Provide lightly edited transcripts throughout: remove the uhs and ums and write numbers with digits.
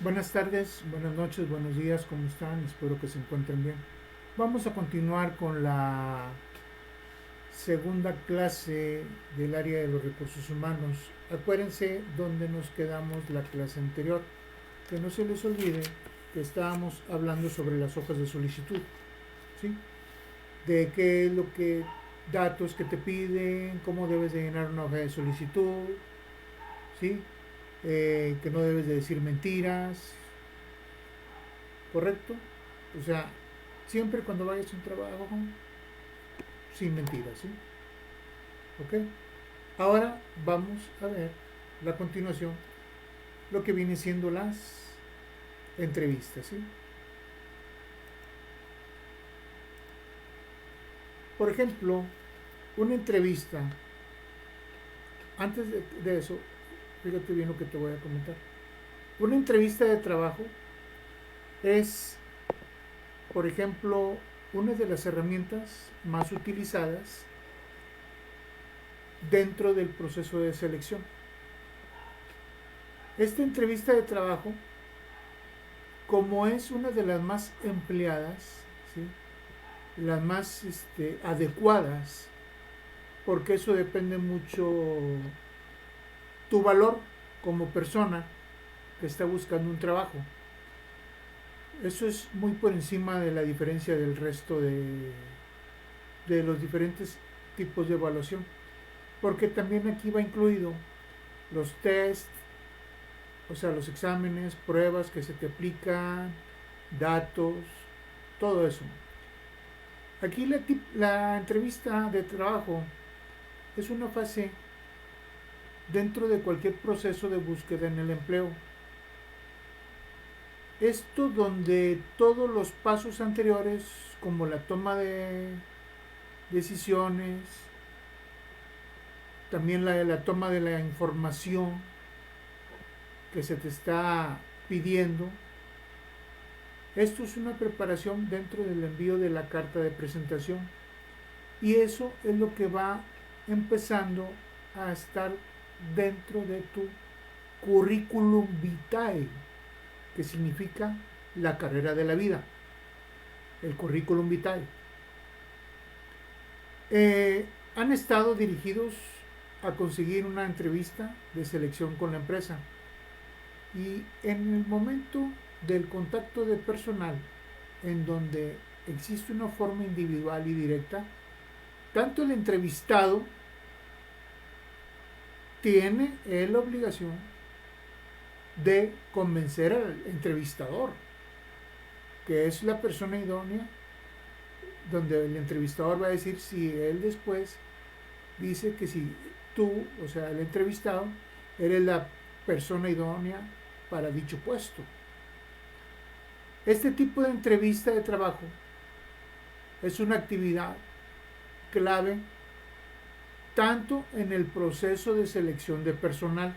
Buenas tardes, buenas noches, buenos días, ¿cómo están? Espero que se encuentren bien. Vamos a continuar con la segunda clase del área de los recursos humanos. Acuérdense dónde nos quedamos la clase anterior. Que no se les olvide que estábamos hablando sobre las hojas de solicitud, ¿sí? De qué es lo que, datos que te piden, cómo debes de llenar una hoja de solicitud, ¿sí? Que no debes de decir mentiras, ¿correcto? O sea, siempre cuando vayas a un trabajo, sin mentiras, ¿sí? ¿Ok? Ahora vamos a ver la continuación, lo que viene siendo las entrevistas, ¿sí? Por ejemplo, una entrevista, antes de eso, fíjate bien lo que te voy a comentar. Una entrevista de trabajo es, por ejemplo, una de las herramientas más utilizadas dentro del proceso de selección. Esta entrevista de trabajo, como es una de las más empleadas, ¿sí? Las más adecuadas, porque eso depende mucho tu valor como persona que está buscando un trabajo. Eso es muy por encima de la diferencia del resto de los diferentes tipos de evaluación, porque también aquí va incluido los test, o sea, los exámenes, pruebas que se te aplican, datos, todo eso. Aquí la entrevista de trabajo es una fase dentro de cualquier proceso de búsqueda en el empleo. Esto donde todos los pasos anteriores, como la toma de decisiones, también la toma de la información que se te está pidiendo, esto es una preparación dentro del envío de la carta de presentación. Y eso es lo que va empezando a estar dentro de tu curriculum vitae, que significa la carrera de la vida, el currículum vitae. Han estado dirigidos a conseguir una entrevista de selección con la empresa y en el momento del contacto de personal, en donde existe una forma individual y directa, tanto el entrevistado tiene la obligación de convencer al entrevistador, que es la persona idónea, donde el entrevistador va a decir si él después dice que si tú, o sea, el entrevistado, eres la persona idónea para dicho puesto. Este tipo de entrevista de trabajo es una actividad clave tanto en el proceso de selección de personal.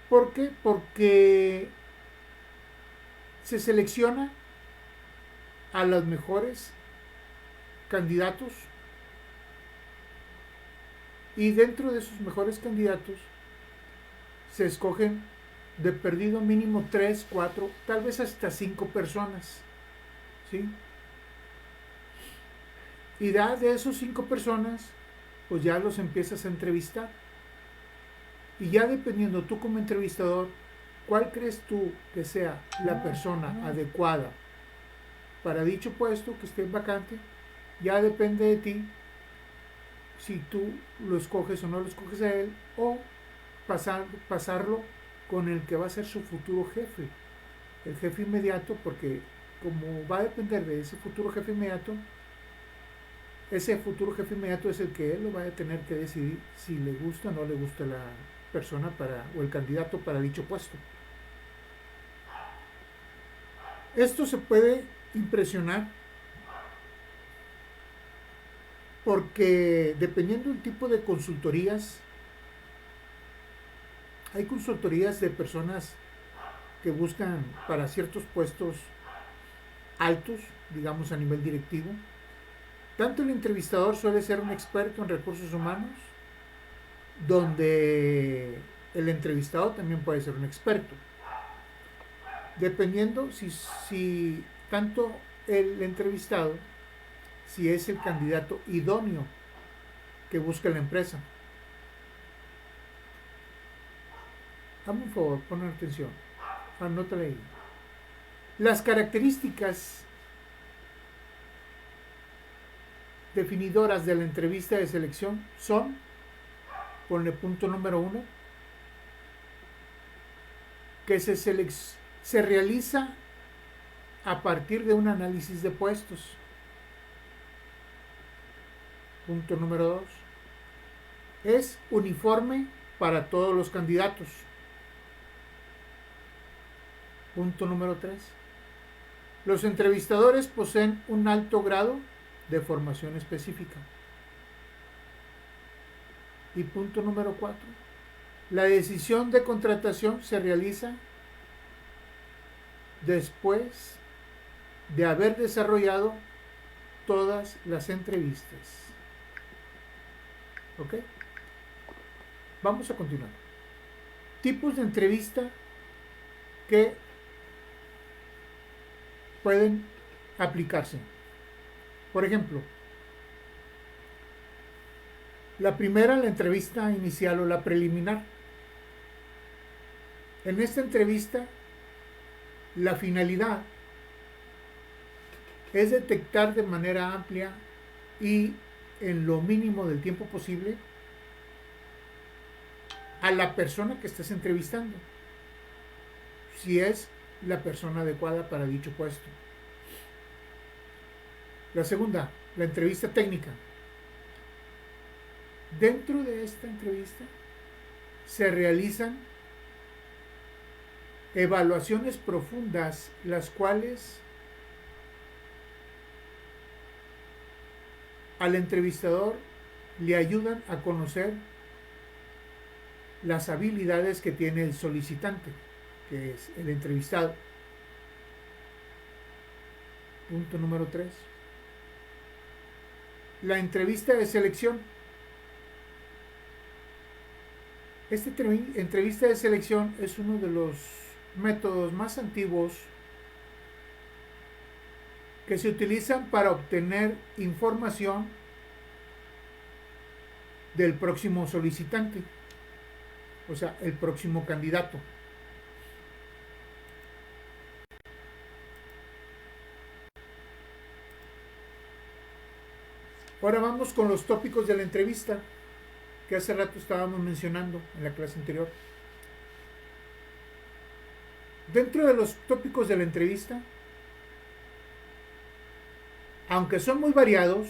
¿Por qué? Porque se selecciona a los mejores candidatos y dentro de esos mejores candidatos se escogen de perdido mínimo 3, 4, tal vez hasta 5 personas, ¿sí? Y de esos 5 personas, pues ya los empiezas a entrevistar. Y ya dependiendo tú como entrevistador, ¿cuál crees tú que sea la persona adecuada para dicho puesto que esté vacante? Ya depende de ti si tú lo escoges o no lo escoges a él, o pasarlo con el que va a ser su futuro jefe, el jefe inmediato, porque como va a depender de ese futuro jefe inmediato es el que él lo va a tener que decidir si le gusta o no le gusta la persona o el candidato para dicho puesto. Esto se puede impresionar porque dependiendo del tipo de consultorías, hay consultorías de personas que buscan para ciertos puestos altos, digamos a nivel directivo. Tanto el entrevistador suele ser un experto en recursos humanos, donde el entrevistado también puede ser un experto, dependiendo si tanto el entrevistado, si es el candidato idóneo que busca la empresa. Hazme un favor, pon atención, anótale ahí. Las características definidoras de la entrevista de selección son, ponle punto número 1, que se realiza a partir de un análisis de puestos. Punto número 2, es uniforme para todos los candidatos. Punto número 3, los entrevistadores poseen un alto grado de formación específica. Y punto número 4, la decisión de contratación se realiza después de haber desarrollado todas las entrevistas. ¿Ok? Vamos a continuar. Tipos de entrevista que pueden aplicarse. Por ejemplo, la primera, la entrevista inicial o la preliminar. En esta entrevista, la finalidad es detectar de manera amplia y en lo mínimo del tiempo posible a la persona que estás entrevistando, si es la persona adecuada para dicho puesto. La segunda, la entrevista técnica. Dentro de esta entrevista se realizan evaluaciones profundas, las cuales al entrevistador le ayudan a conocer las habilidades que tiene el solicitante, que es el entrevistado. Punto número 3. La entrevista de selección. Esta entrevista de selección es uno de los métodos más antiguos que se utilizan para obtener información del próximo solicitante, o sea, el próximo candidato. Ahora vamos con los tópicos de la entrevista que hace rato estábamos mencionando en la clase anterior. Dentro de los tópicos de la entrevista, aunque son muy variados,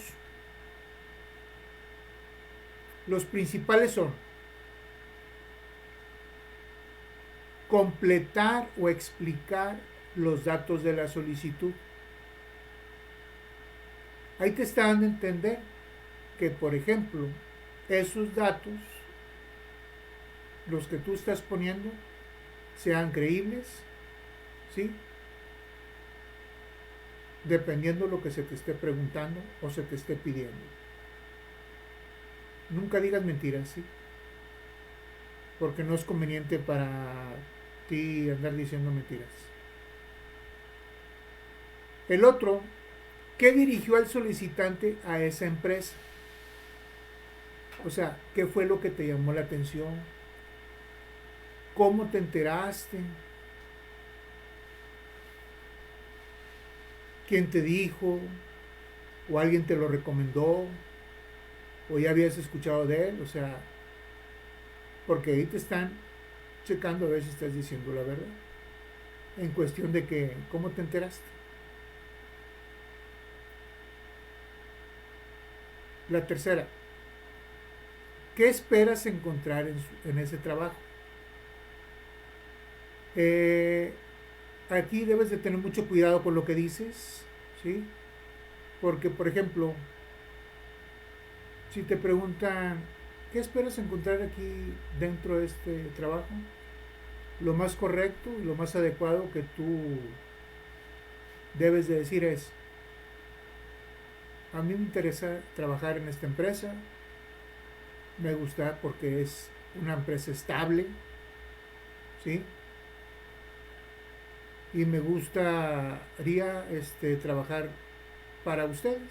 los principales son completar o explicar los datos de la solicitud. Ahí te está dando a entender que, por ejemplo, esos datos, los que tú estás poniendo, sean creíbles, ¿sí? Dependiendo de lo que se te esté preguntando o se te esté pidiendo. Nunca digas mentiras, ¿sí? Porque no es conveniente para ti andar diciendo mentiras. El otro, ¿qué dirigió al solicitante a esa empresa? O sea, ¿qué fue lo que te llamó la atención? ¿Cómo te enteraste? ¿Quién te dijo? ¿O alguien te lo recomendó? ¿O ya habías escuchado de él? O sea, porque ahí te están checando a ver si estás diciendo la verdad. En cuestión de que, ¿cómo te enteraste? La tercera, ¿qué esperas encontrar en ese trabajo? Aquí debes de tener mucho cuidado con lo que dices, ¿sí? Porque, por ejemplo, si te preguntan, ¿qué esperas encontrar aquí dentro de este trabajo? Lo más correcto y lo más adecuado que tú debes de decir es, a mí me interesa trabajar en esta empresa, me gusta porque es una empresa estable, ¿sí? Y me gustaría trabajar para ustedes,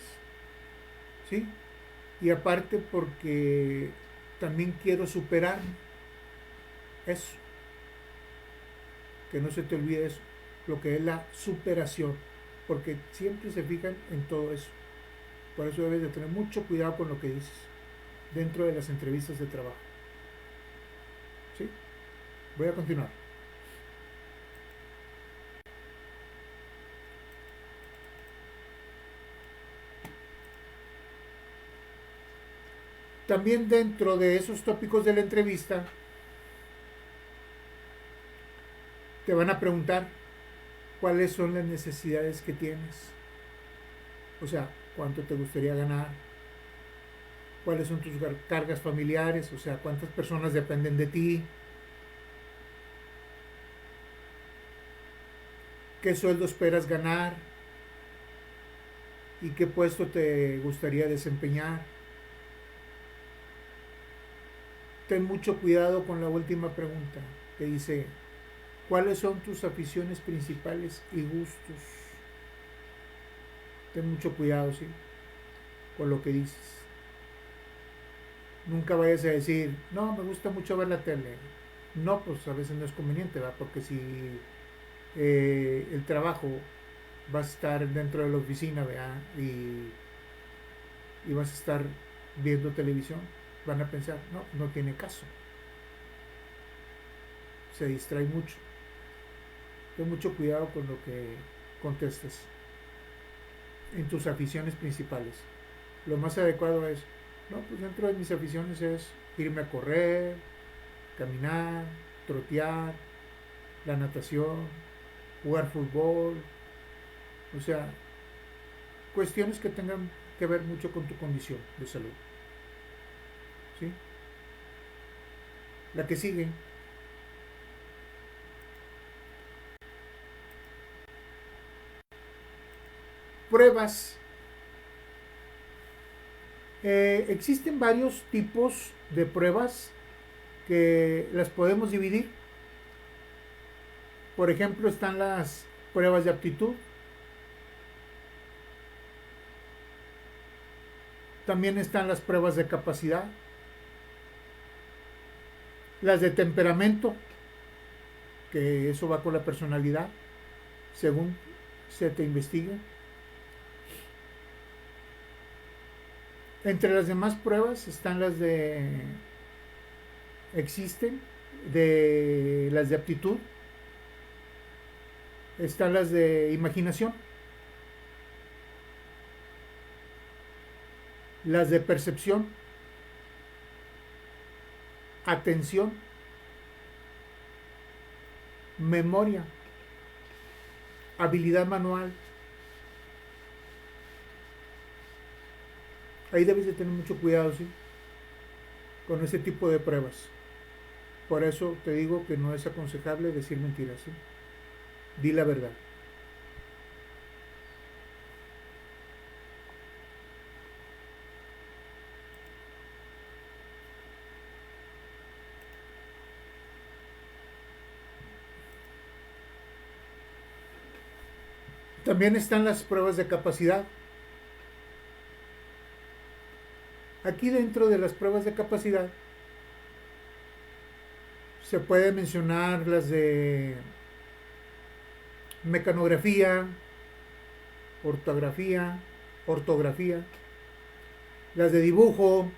¿sí? Y aparte porque también quiero superarme, eso, que no se te olvide eso, lo que es la superación, porque siempre se fijan en todo eso. Por eso debes de tener mucho cuidado con lo que dices dentro de las entrevistas de trabajo, ¿sí? Voy a continuar. También dentro de esos tópicos de la entrevista te van a preguntar cuáles son las necesidades que tienes. O sea, cuánto te gustaría ganar, cuáles son tus cargas familiares, o sea, cuántas personas dependen de ti, qué sueldo esperas ganar y qué puesto te gustaría desempeñar. Ten mucho cuidado con la última pregunta que dice, ¿cuáles son tus aficiones principales y gustos? Ten mucho cuidado, sí, con lo que dices. Nunca vayas a decir, no, me gusta mucho ver la tele. No, pues a veces no es conveniente, ¿verdad? Porque si el trabajo vas a estar dentro de la oficina, ¿verdad? Y vas a estar viendo televisión, van a pensar, no, no tiene caso. Se distrae mucho. Ten mucho cuidado con lo que contestes en tus aficiones principales. Lo más adecuado es, no, pues dentro de mis aficiones es irme a correr, caminar, trotear, la natación, jugar fútbol, o sea, cuestiones que tengan que ver mucho con tu condición de salud. ¿Sí? La que sigue, pruebas. Existen varios tipos de pruebas que las podemos dividir. Por ejemplo, están las pruebas de aptitud. También están las pruebas de capacidad. Las de temperamento, que eso va con la personalidad, según se te investigue. Entre las demás pruebas están las de existen de las de aptitud, están las de imaginación, las de percepción, atención, memoria, habilidad manual. Ahí debes de tener mucho cuidado, ¿sí? Con ese tipo de pruebas. Por eso te digo que no es aconsejable decir mentiras, ¿sí? Di la verdad. También están las pruebas de capacidad. Aquí dentro de las pruebas de capacidad se puede mencionar las de mecanografía, ortografía, las de dibujo,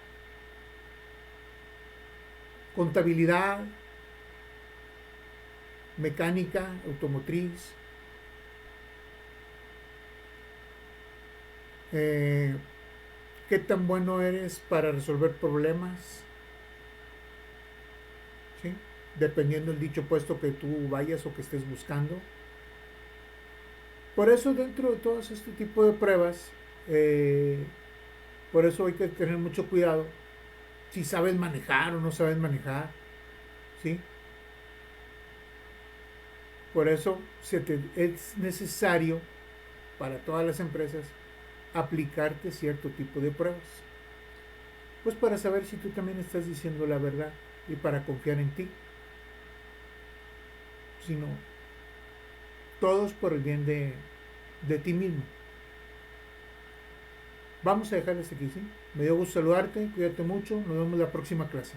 contabilidad, mecánica, automotriz, eh, qué tan bueno eres para resolver problemas, ¿sí? Dependiendo del dicho puesto que tú vayas o que estés buscando. Por eso dentro de todos este tipo de pruebas, eh, por eso hay que tener mucho cuidado si sabes manejar o no sabes manejar, ¿sí? Por eso es necesario para todas las empresas aplicarte cierto tipo de pruebas. Pues para saber si tú también estás diciendo la verdad y para confiar en ti. sino todos por el bien de ti mismo. Vamos a dejar hasta aquí, ¿sí? Me dio gusto saludarte, cuídate mucho, nos vemos la próxima clase.